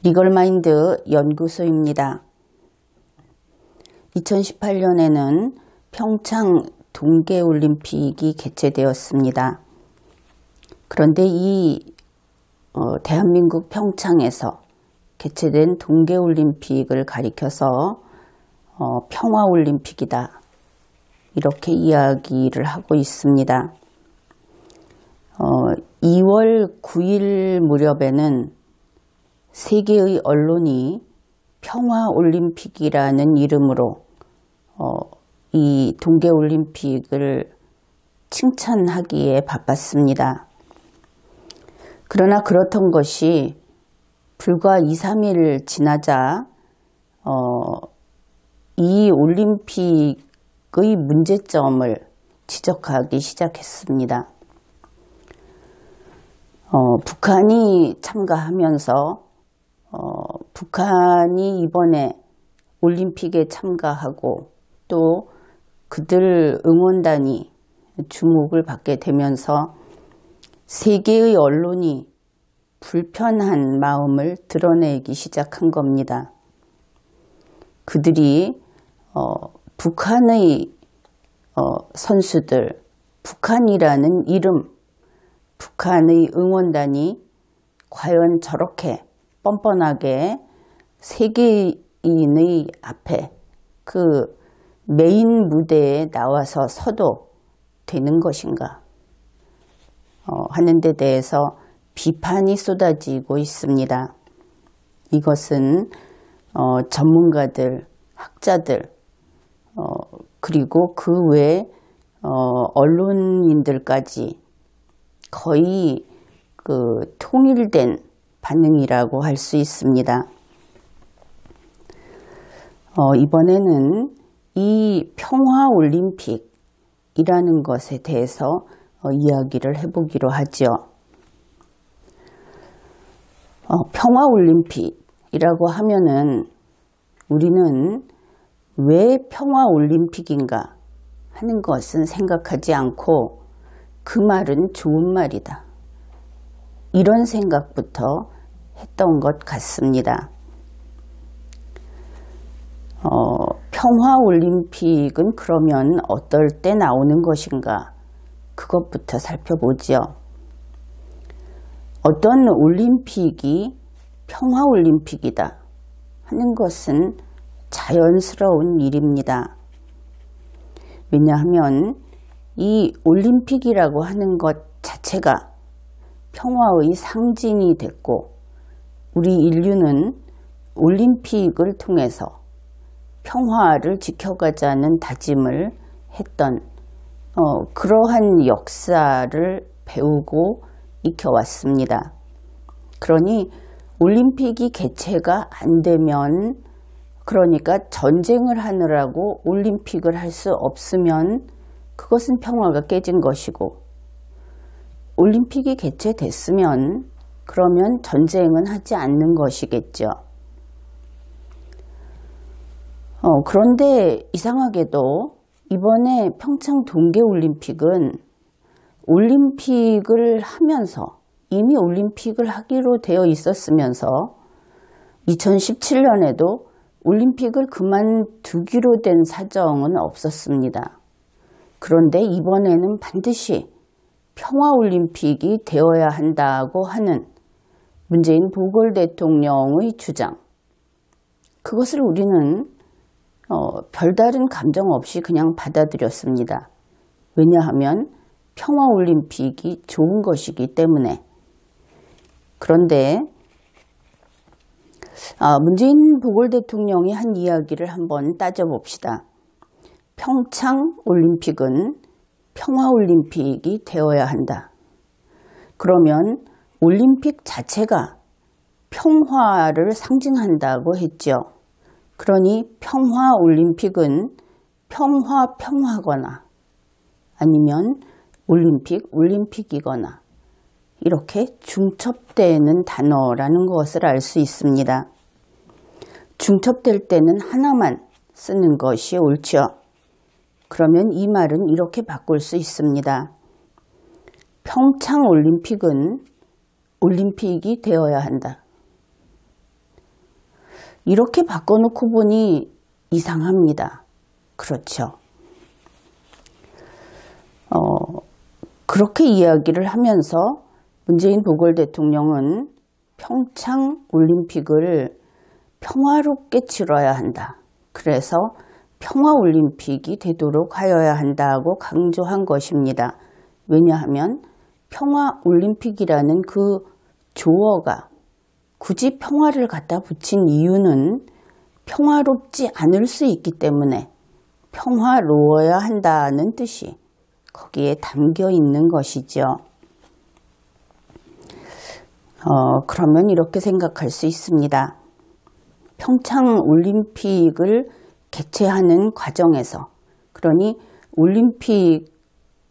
리걸마인드 연구소입니다. 2018년에는 평창 동계올림픽이 개최되었습니다. 그런데 이 대한민국 평창에서 개최된 동계올림픽을 가리켜서 평화올림픽이다, 이렇게 이야기를 하고 있습니다. 2월 9일 무렵에는 세계의 언론이 평화올림픽이라는 이름으로 이 동계올림픽을 칭찬하기에 바빴습니다. 그러나 그렇던 것이 불과 2, 3일 지나자 이 올림픽의 문제점을 지적하기 시작했습니다. 북한이 참가하면서 북한이 이번에 올림픽에 참가하고 또 그들 응원단이 주목을 받게 되면서 세계의 언론이 불편한 마음을 드러내기 시작한 겁니다. 그들이 북한의 선수들, 북한이라는 이름, 북한의 응원단이 과연 저렇게 뻔뻔하게 세계인의 앞에 그 메인 무대에 나와서 서도 되는 것인가 하는 데 대해서 비판이 쏟아지고 있습니다. 이것은 전문가들, 학자들, 그리고 그 외 언론인들까지 거의 그 통일된 반응이라고 할 수 있습니다. 이번에는 이 평화올림픽이라는 것에 대해서 이야기를 해보기로 하죠. 평화올림픽이라고 하면은 우리는 왜 평화올림픽인가 하는 것은 생각하지 않고 그 말은 좋은 말이다, 이런 생각부터 했던 것 같습니다. 평화올림픽은 그러면 어떨 때 나오는 것인가, 그것부터 살펴보죠. 어떤 올림픽이 평화올림픽이다 하는 것은 자연스러운 일입니다. 왜냐하면 이 올림픽이라고 하는 것 자체가 평화의 상징이 됐고, 우리 인류는 올림픽을 통해서 평화를 지켜가자는 다짐을 했던 그러한 역사를 배우고 익혀왔습니다. 그러니 올림픽이 개최가 안 되면, 그러니까 전쟁을 하느라고 올림픽을 할 수 없으면 그것은 평화가 깨진 것이고, 올림픽이 개최됐으면 그러면 전쟁은 하지 않는 것이겠죠. 그런데 이상하게도 이번에 평창 동계올림픽은 올림픽을 하면서, 이미 올림픽을 하기로 되어 있었으면서 2017년에도 올림픽을 그만두기로 된 사정은 없었습니다. 그런데 이번에는 반드시 평화올림픽이 되어야 한다고 하는 문재인 보궐 대통령의 주장, 그것을 우리는 별다른 감정 없이 그냥 받아들였습니다. 왜냐하면 평화올림픽이 좋은 것이기 때문에. 그런데 문재인 보궐 대통령이 한 이야기를 한번 따져봅시다. 평창올림픽은 평화올림픽이 되어야 한다. 그러면 올림픽 자체가 평화를 상징한다고 했죠. 그러니 평화올림픽은 평화거나 아니면 올림픽이거나 이렇게 중첩되는 단어라는 것을 알 수 있습니다. 중첩될 때는 하나만 쓰는 것이 옳죠. 그러면 이 말은 이렇게 바꿀 수 있습니다. 평창올림픽은 올림픽이 되어야 한다. 이렇게 바꿔놓고 보니 이상합니다. 그렇죠. 그렇게 이야기를 하면서 문재인 보궐 대통령은 평창 올림픽을 평화롭게 치러야 한다. 그래서 평화올림픽이 되도록 하여야 한다고 강조한 것입니다. 왜냐하면 평화올림픽이라는 그 조어가 굳이 평화를 갖다 붙인 이유는 평화롭지 않을 수 있기 때문에 평화로워야 한다는 뜻이 거기에 담겨 있는 것이죠. 그러면 이렇게 생각할 수 있습니다. 평창 올림픽을 개최하는 과정에서, 그러니 올림픽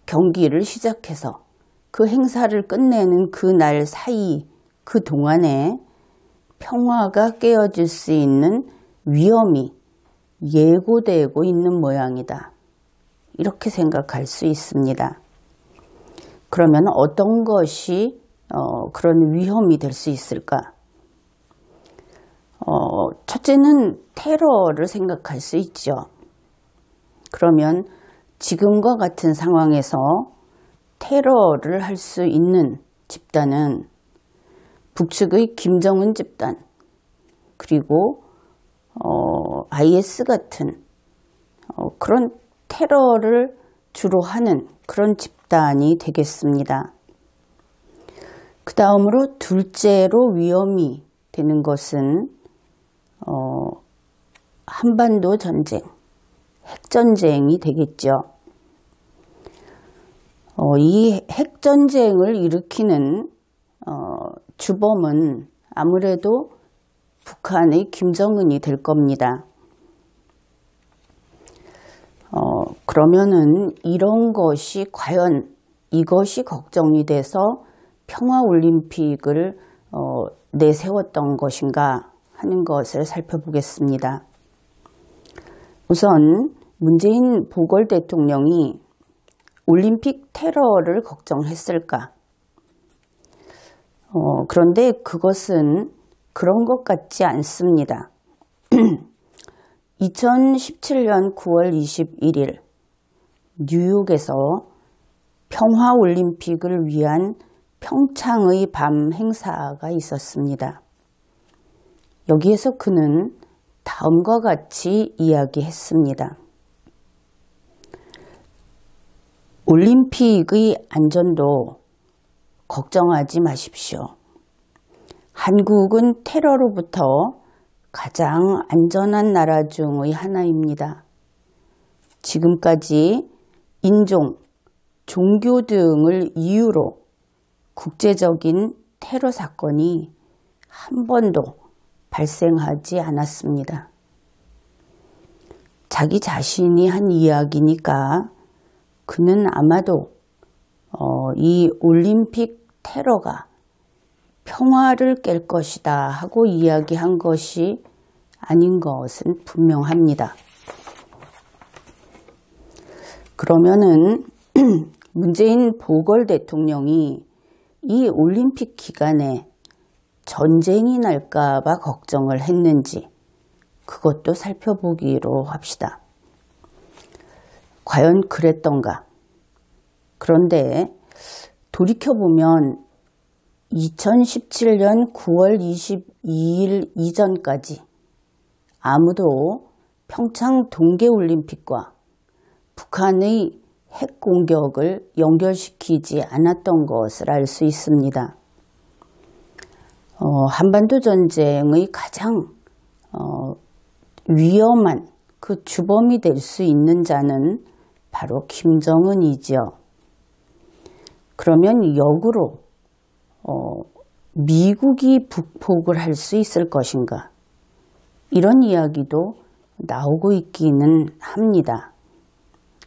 경기를 시작해서 그 행사를 끝내는 그날 사이, 그 동안에 평화가 깨어질 수 있는 위험이 예고되고 있는 모양이다. 이렇게 생각할 수 있습니다. 그러면 어떤 것이 그런 위험이 될 수 있을까? 첫째는 테러를 생각할 수 있죠. 그러면 지금과 같은 상황에서 테러를 할 수 있는 집단은 북측의 김정은 집단, 그리고 IS 같은 그런 테러를 주로 하는 그런 집단이 되겠습니다. 그 다음으로 둘째로 위험이 되는 것은 한반도 전쟁, 핵전쟁이 되겠죠. 이 핵전쟁을 일으키는 주범은 아무래도 북한의 김정은이 될 겁니다. 그러면은 이런 것이 과연 이것이 걱정이 돼서 평화올림픽을 내세웠던 것인가 하는 것을 살펴보겠습니다. 우선 문재인 보궐 대통령이 올림픽 테러를 걱정했을까? 그런데 그것은 그런 것 같지 않습니다. 2017년 9월 21일 뉴욕에서 평화올림픽을 위한 평창의 밤 행사가 있었습니다. 여기에서 그는 다음과 같이 이야기했습니다. 올림픽의 안전도 걱정하지 마십시오. 한국은 테러로부터 가장 안전한 나라 중의 하나입니다. 지금까지 인종, 종교 등을 이유로 국제적인 테러 사건이 한 번도 발생하지 않았습니다. 자기 자신이 한 이야기니까 그는 아마도 이 올림픽 테러가 평화를 깰 것이다 하고 이야기한 것이 아닌 것은 분명합니다. 그러면은 문재인 보궐 대통령이 이 올림픽 기간에 전쟁이 날까 봐 걱정을 했는지 그것도 살펴보기로 합시다. 과연 그랬던가? 그런데 돌이켜보면 2017년 9월 22일 이전까지 아무도 평창 동계올림픽과 북한의 핵 공격을 연결시키지 않았던 것을 알 수 있습니다. 한반도 전쟁의 가장 위험한 그 주범이 될 수 있는 자는 바로 김정은이죠. 그러면 역으로 미국이 북폭을 할 수 있을 것인가? 이런 이야기도 나오고 있기는 합니다.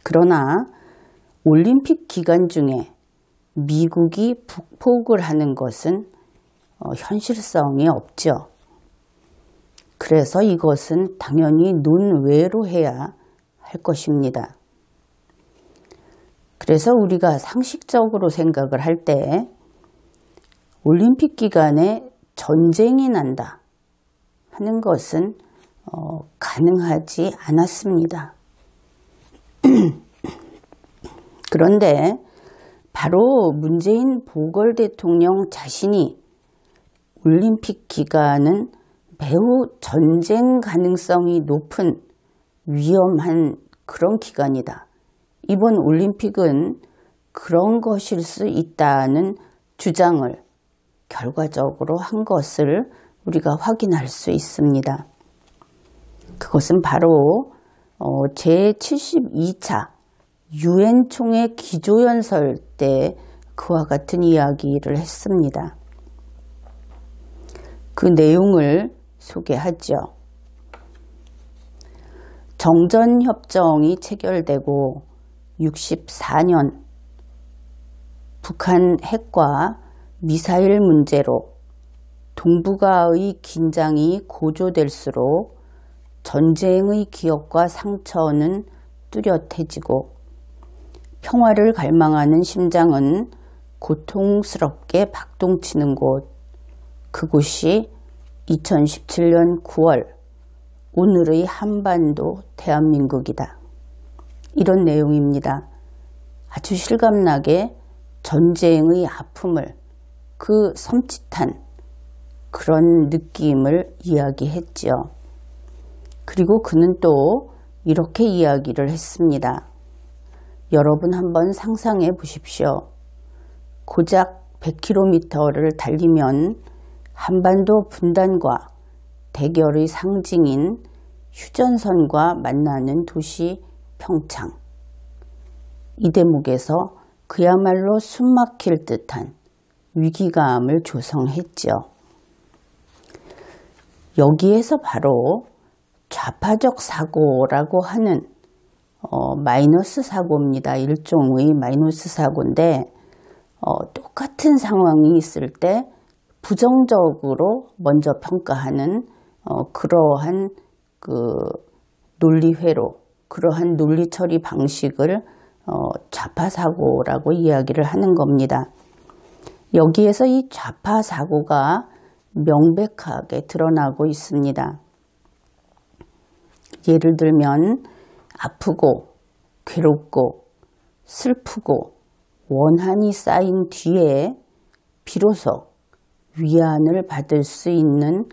그러나 올림픽 기간 중에 미국이 북폭을 하는 것은 현실성이 없죠. 그래서 이것은 당연히 논외로 해야 할 것입니다. 그래서 우리가 상식적으로 생각을 할 때 올림픽 기간에 전쟁이 난다 하는 것은 가능하지 않았습니다. 그런데 바로 문재인 보궐 대통령 자신이 올림픽 기간은 매우 전쟁 가능성이 높은 위험한 그런 기간이다. 이번 올림픽은 그런 것일 수 있다는 주장을 결과적으로 한 것을 우리가 확인할 수 있습니다. 그것은 바로 제72차 유엔 총회 기조연설 때 그와 같은 이야기를 했습니다. 그 내용을 소개하죠. 정전협정이 체결되고 64년 북한 핵과 미사일 문제로 동북아의 긴장이 고조될수록 전쟁의 기억과 상처는 뚜렷해지고 평화를 갈망하는 심장은 고통스럽게 박동치는 곳, 그곳이 2017년 9월 오늘의 한반도 대한민국이다. 이런 내용입니다. 아주 실감나게 전쟁의 아픔을, 그 섬찟한 그런 느낌을 이야기했지요. 그리고 그는 또 이렇게 이야기를 했습니다. 여러분 한번 상상해 보십시오. 고작 100km를 달리면 한반도 분단과 대결의 상징인 휴전선과 만나는 도시 평창. 이 대목에서 그야말로 숨막힐 듯한 위기감을 조성했죠. 여기에서 바로 좌파적 사고라고 하는 마이너스 사고입니다. 일종의 마이너스 사고인데 똑같은 상황이 있을 때 부정적으로 먼저 평가하는 그러한 그 논리회로, 그러한 논리 처리 방식을 좌파 사고라고 이야기를 하는 겁니다. 여기에서 이 좌파 사고가 명백하게 드러나고 있습니다. 예를 들면 아프고 괴롭고 슬프고 원한이 쌓인 뒤에 비로소 위안을 받을 수 있는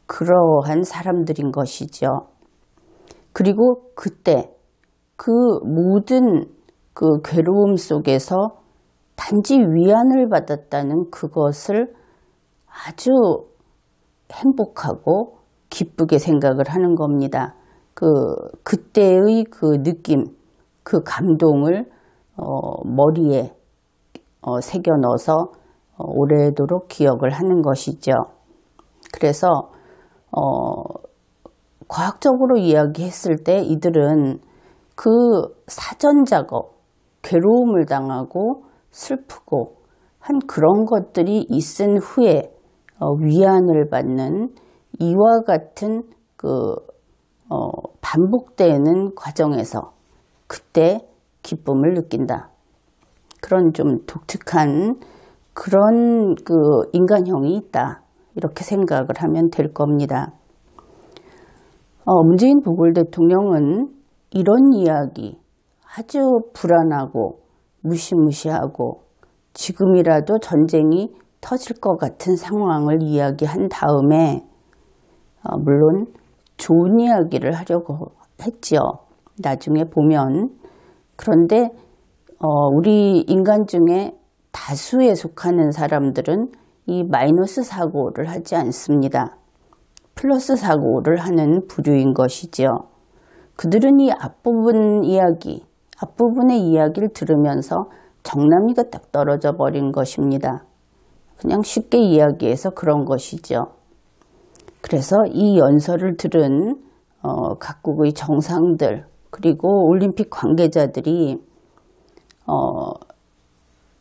그러한 사람들인 것이죠. 그리고 그때 그 모든 그 괴로움 속에서 단지 위안을 받았다는 그것을 아주 행복하고 기쁘게 생각을 하는 겁니다. 그때의 그 느낌, 그 감동을 머리에 새겨 넣어서 오래도록 기억을 하는 것이죠. 그래서 과학적으로 이야기했을 때 이들은 그 사전 작업, 괴로움을 당하고 슬프고 한 그런 것들이 있은 후에 위안을 받는 이와 같은 반복되는 과정에서 그때 기쁨을 느낀다. 그런 좀 독특한 그런 인간형이 있다. 이렇게 생각을 하면 될 겁니다. 문재인 보궐 대통령은 이런 이야기, 아주 불안하고 무시무시하고 지금이라도 전쟁이 터질 것 같은 상황을 이야기한 다음에 물론 좋은 이야기를 하려고 했지요. 나중에 보면. 그런데 우리 인간 중에 다수에 속하는 사람들은 이 마이너스 사고를 하지 않습니다. 플러스 사고를 하는 부류인 것이지요. 그들은 이 앞부분의 이야기를 들으면서 정남이가 딱 떨어져 버린 것입니다. 그냥 쉽게 이야기해서 그런 것이죠. 그래서 이 연설을 들은 각국의 정상들 그리고 올림픽 관계자들이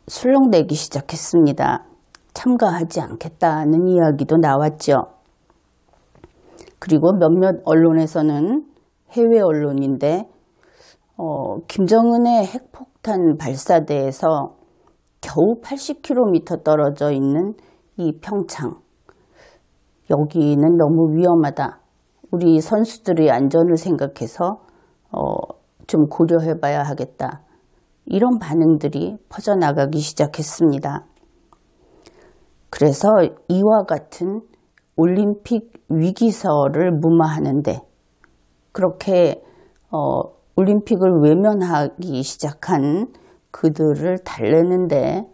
술렁대기 시작했습니다. 참가하지 않겠다는 이야기도 나왔죠. 그리고 몇몇 언론에서는 해외 언론인데 김정은의 핵폭탄 발사대에서 겨우 80km 떨어져 있는 이 평창, 여기는 너무 위험하다. 우리 선수들의 안전을 생각해서 좀 고려해 봐야 하겠다. 이런 반응들이 퍼져나가기 시작했습니다. 그래서 이와 같은 올림픽 위기설을 무마하는데 그렇게 올림픽을 외면하기 시작한 그들을 달래는데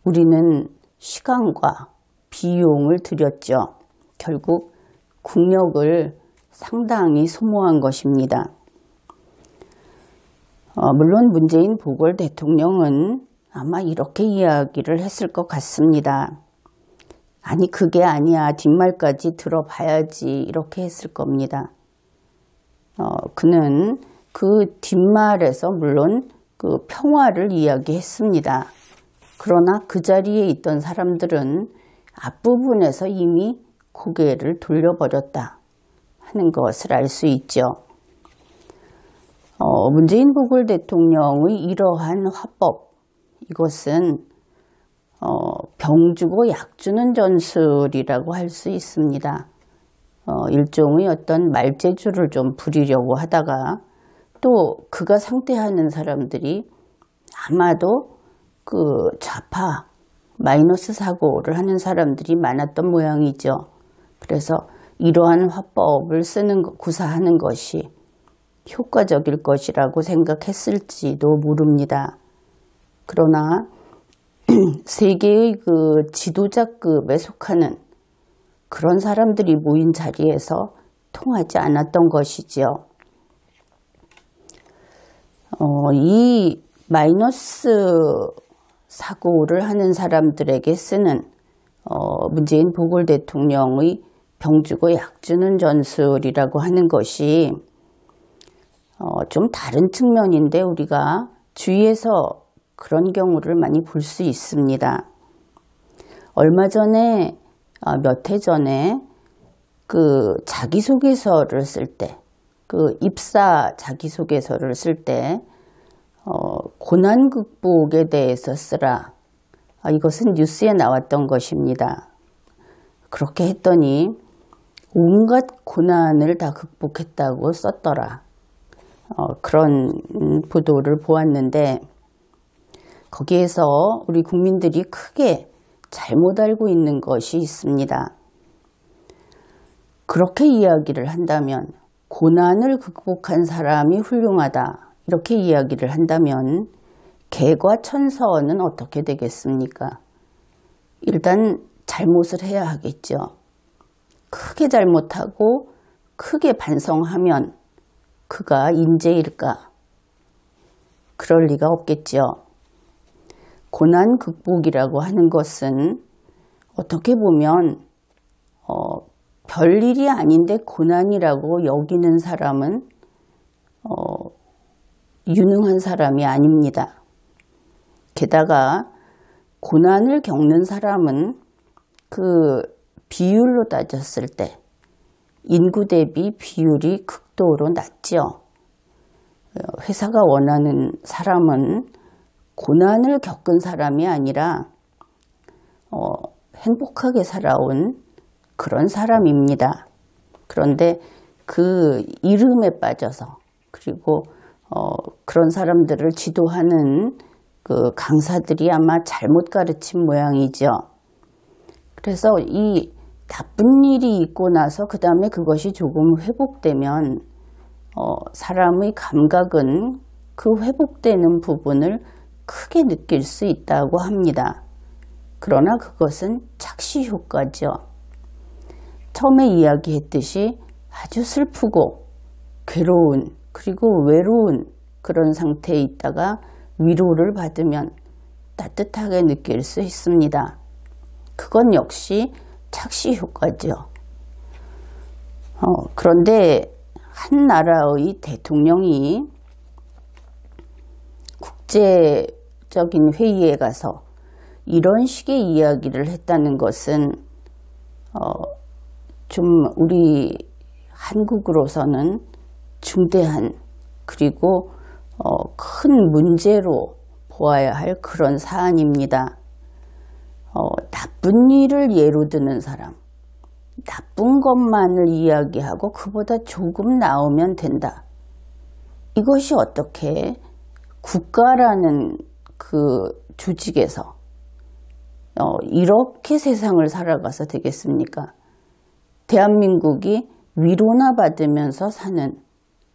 우리는 시간과 비용을 들였죠. 결국 국력을 상당히 소모한 것입니다. 물론 문재인 보궐 대통령은 아마 이렇게 이야기를 했을 것 같습니다. 아니 그게 아니야. 뒷말까지 들어봐야지. 이렇게 했을 겁니다. 그는 그 뒷말에서 물론 그 평화를 이야기했습니다. 그러나 그 자리에 있던 사람들은 앞부분에서 이미 고개를 돌려버렸다 하는 것을 알 수 있죠. 문재인 보궐 대통령의 이러한 화법, 이것은 병 주고 약 주는 전술이라고 할 수 있습니다. 일종의 어떤 말재주를 좀 부리려고 하다가 또 그가 상대하는 사람들이 아마도 그 좌파 마이너스 사고를 하는 사람들이 많았던 모양이죠. 그래서 이러한 화법을 구사하는 것이 효과적일 것이라고 생각했을지도 모릅니다. 그러나 세계의 그 지도자급에 속하는 그런 사람들이 모인 자리에서 통하지 않았던 것이지요. 이 마이너스 사고를 하는 사람들에게 쓰는 문재인 보궐 대통령의 병주고 약주는 전술이라고 하는 것이 좀 다른 측면인데 우리가 주위에서 그런 경우를 많이 볼 수 있습니다. 얼마 전에 몇 해 전에 그 자기소개서를 쓸 때, 그 입사 자기소개서를 쓸 때 고난 극복에 대해서 쓰라. 이것은 뉴스에 나왔던 것입니다. 그렇게 했더니 온갖 고난을 다 극복했다고 썼더라. 그런 보도를 보았는데 거기에서 우리 국민들이 크게 잘못 알고 있는 것이 있습니다. 그렇게 이야기를 한다면 고난을 극복한 사람이 훌륭하다. 이렇게 이야기를 한다면 개과천선은 어떻게 되겠습니까? 일단 잘못을 해야 하겠죠. 크게 잘못하고 크게 반성하면 그가 인재일까? 그럴 리가 없겠죠. 고난 극복이라고 하는 것은 어떻게 보면 별일이 아닌데 고난이라고 여기는 사람은 유능한 사람이 아닙니다. 게다가 고난을 겪는 사람은 그 비율로 따졌을 때 인구 대비 비율이 극도로 낮죠. 회사가 원하는 사람은 고난을 겪은 사람이 아니라 행복하게 살아온 그런 사람입니다. 그런데 그 이름에 빠져서 그리고 그런 사람들을 지도하는 그 강사들이 아마 잘못 가르친 모양이죠. 그래서 이 나쁜 일이 있고 나서 그 다음에 그것이 조금 회복되면 사람의 감각은 그 회복되는 부분을 크게 느낄 수 있다고 합니다. 그러나 그것은 착시 효과죠. 처음에 이야기했듯이 아주 슬프고 괴로운 그리고 외로운 그런 상태에 있다가 위로를 받으면 따뜻하게 느낄 수 있습니다. 그건 역시 착시 효과죠. 그런데 한 나라의 대통령이 국제적인 회의에 가서 이런 식의 이야기를 했다는 것은 좀 우리 한국으로서는 중대한 그리고 큰 문제로 보아야 할 그런 사안입니다. 나쁜 일을 예로 드는 사람, 나쁜 것만을 이야기하고 그보다 조금 나오면 된다. 이것이 어떻게 국가라는 그 조직에서 이렇게 세상을 살아가서 되겠습니까? 대한민국이 위로나 받으면서 사는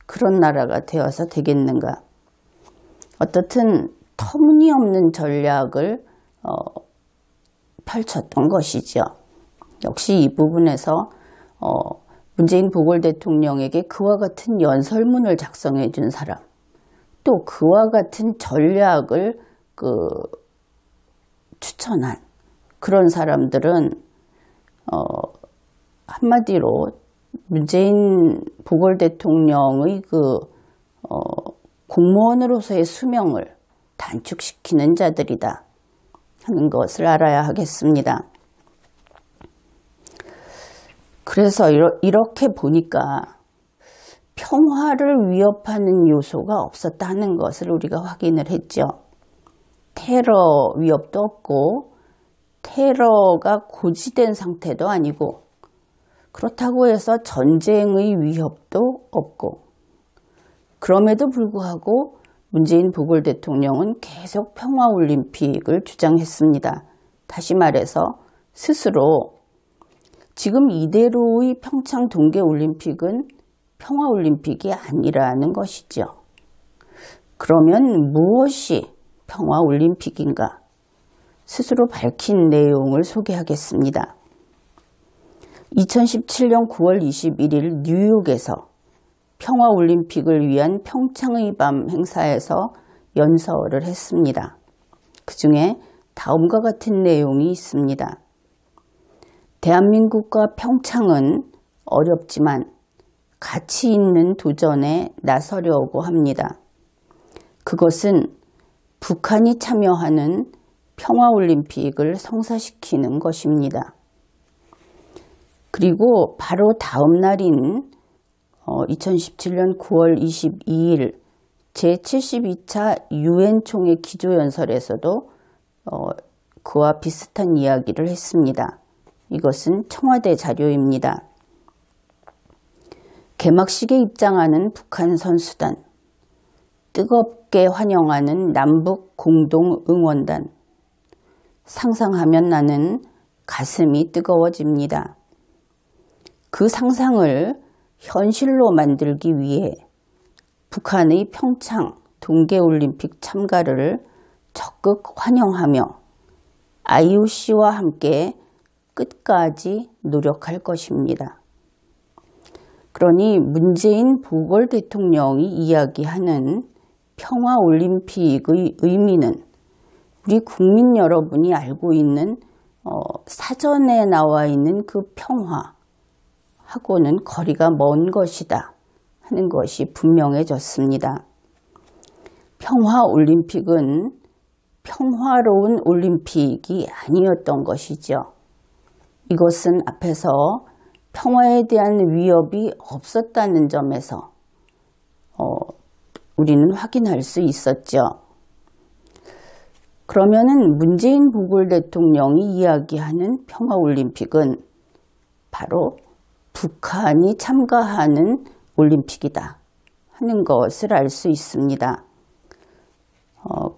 그런 나라가 되어서 되겠는가? 어떻든 터무니없는 전략을 펼쳤던 것이죠. 역시 이 부분에서 문재인 보궐 대통령에게 그와 같은 연설문을 작성해 준 사람, 또 그와 같은 전략을 추천한 그런 사람들은 한마디로 문재인 보궐 대통령의 공무원으로서의 수명을 단축시키는 자들이다 하는 것을 알아야 하겠습니다. 그래서 이렇게 보니까 평화를 위협하는 요소가 없었다는 것을 우리가 확인을 했죠. 테러 위협도 없고 테러가 고지된 상태도 아니고 그렇다고 해서 전쟁의 위협도 없고 그럼에도 불구하고 문재인 보궐 대통령은 계속 평화올림픽을 주장했습니다. 다시 말해서 스스로 지금 이대로의 평창 동계올림픽은 평화올림픽이 아니라는 것이죠. 그러면 무엇이 평화올림픽인가? 스스로 밝힌 내용을 소개하겠습니다. 2017년 9월 21일 뉴욕에서 평화올림픽을 위한 평창의 밤 행사에서 연설을 했습니다. 그 중에 다음과 같은 내용이 있습니다. 대한민국과 평창은 어렵지만 가치 있는 도전에 나서려고 합니다. 그것은 북한이 참여하는 평화올림픽을 성사시키는 것입니다. 그리고 바로 다음 날인 2017년 9월 22일 제72차 유엔 총회 기조연설에서도 그와 비슷한 이야기를 했습니다. 이것은 청와대 자료입니다. 개막식에 입장하는 북한 선수단, 뜨겁게 환영하는 남북 공동응원단, 상상하면 나는 가슴이 뜨거워집니다. 그 상상을 현실로 만들기 위해 북한의 평창 동계올림픽 참가를 적극 환영하며 IOC와 함께 끝까지 노력할 것입니다. 그러니 문재인 보궐 대통령이 이야기하는 평화올림픽의 의미는 우리 국민 여러분이 알고 있는 사전에 나와 있는 그 평화하고는 거리가 먼 것이다 하는 것이 분명해졌습니다. 평화올림픽은 평화로운 올림픽이 아니었던 것이죠. 이것은 앞에서 평화에 대한 위협이 없었다는 점에서 우리는 확인할 수 있었죠. 그러면은 문재인 보궐 대통령이 이야기하는 평화올림픽은 바로 북한이 참가하는 올림픽이다 하는 것을 알 수 있습니다.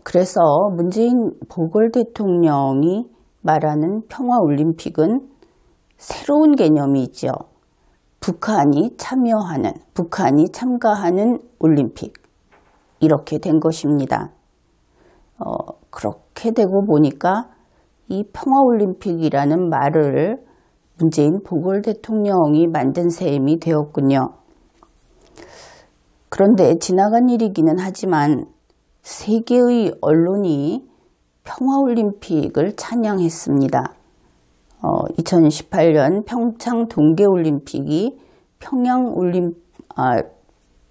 그래서 문재인 보궐 대통령이 말하는 평화올림픽은 새로운 개념이죠. 북한이 참가하는 올림픽. 이렇게 된 것입니다. 그렇게 되고 보니까 이 평화올림픽이라는 말을 문재인 보궐 대통령이 만든 셈이 되었군요. 그런데 지나간 일이기는 하지만 세계의 언론이 평화올림픽을 찬양했습니다. 2018년 평창 동계올림픽이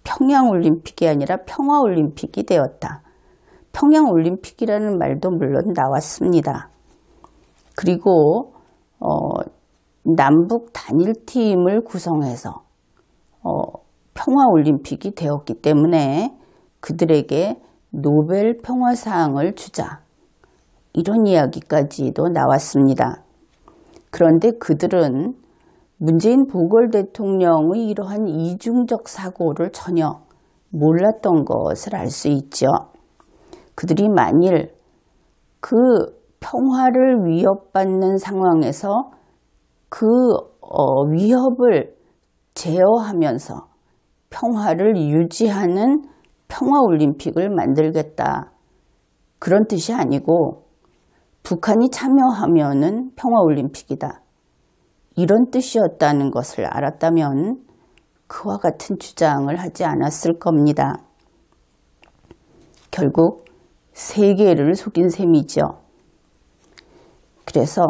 평양올림픽이 아니라 평화올림픽이 되었다. 평양올림픽이라는 말도 물론 나왔습니다. 그리고 남북 단일팀을 구성해서 평화올림픽이 되었기 때문에 그들에게 노벨 평화상을 주자. 이런 이야기까지도 나왔습니다. 그런데 그들은 문재인 보궐 대통령의 이러한 이중적 사고를 전혀 몰랐던 것을 알 수 있죠. 그들이 만일 그 평화를 위협받는 상황에서 그 위협을 제어하면서 평화를 유지하는 평화올림픽을 만들겠다. 그런 뜻이 아니고 북한이 참여하면은 평화올림픽이다. 이런 뜻이었다는 것을 알았다면 그와 같은 주장을 하지 않았을 겁니다. 결국 세계를 속인 셈이죠. 그래서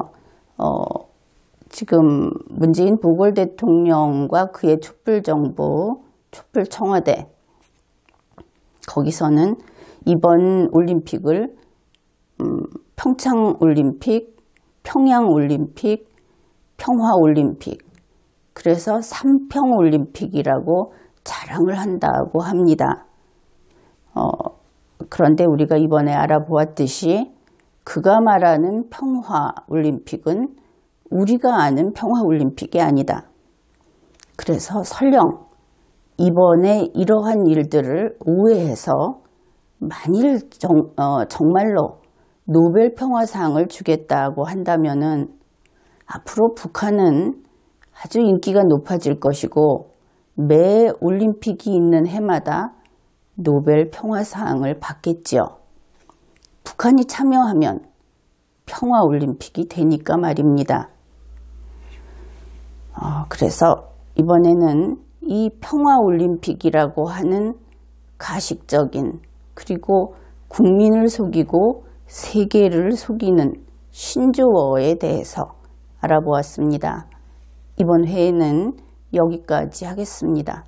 지금 문재인 보궐 대통령과 그의 촛불정부, 촛불청와대 거기서는 이번 올림픽을 평창올림픽, 평양올림픽, 평화올림픽 그래서 3평올림픽이라고 자랑을 한다고 합니다. 그런데 우리가 이번에 알아보았듯이 그가 말하는 평화올림픽은 우리가 아는 평화올림픽이 아니다. 그래서 설령 이번에 이러한 일들을 오해해서 만일 정말로 노벨 평화상을 주겠다고 한다면은 앞으로 북한은 아주 인기가 높아질 것이고 매 올림픽이 있는 해마다 노벨 평화상을 받겠지요. 북한이 참여하면 평화올림픽이 되니까 말입니다. 그래서 이번에는 이 평화올림픽이라고 하는 가식적인 그리고 국민을 속이고 세계를 속이는 신조어에 대해서 알아보았습니다. 이번 회에는 여기까지 하겠습니다.